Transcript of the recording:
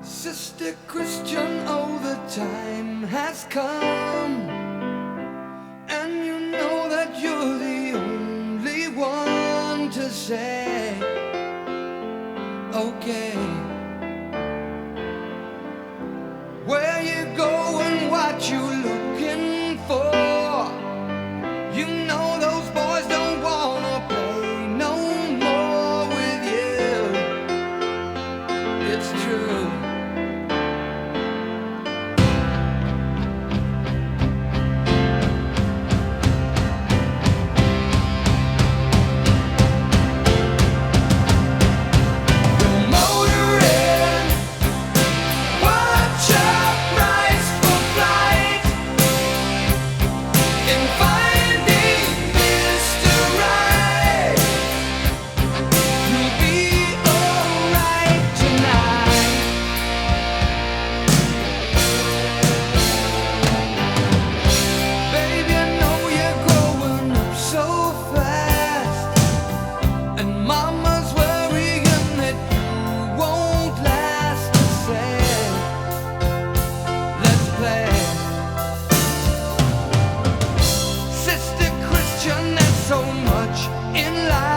Sister Christian, oh, the time has come, and you know that you're the only one to say, okay. Where you going, what you looking for? You know those boys don't wanna play no more with you. It's true. So much in life.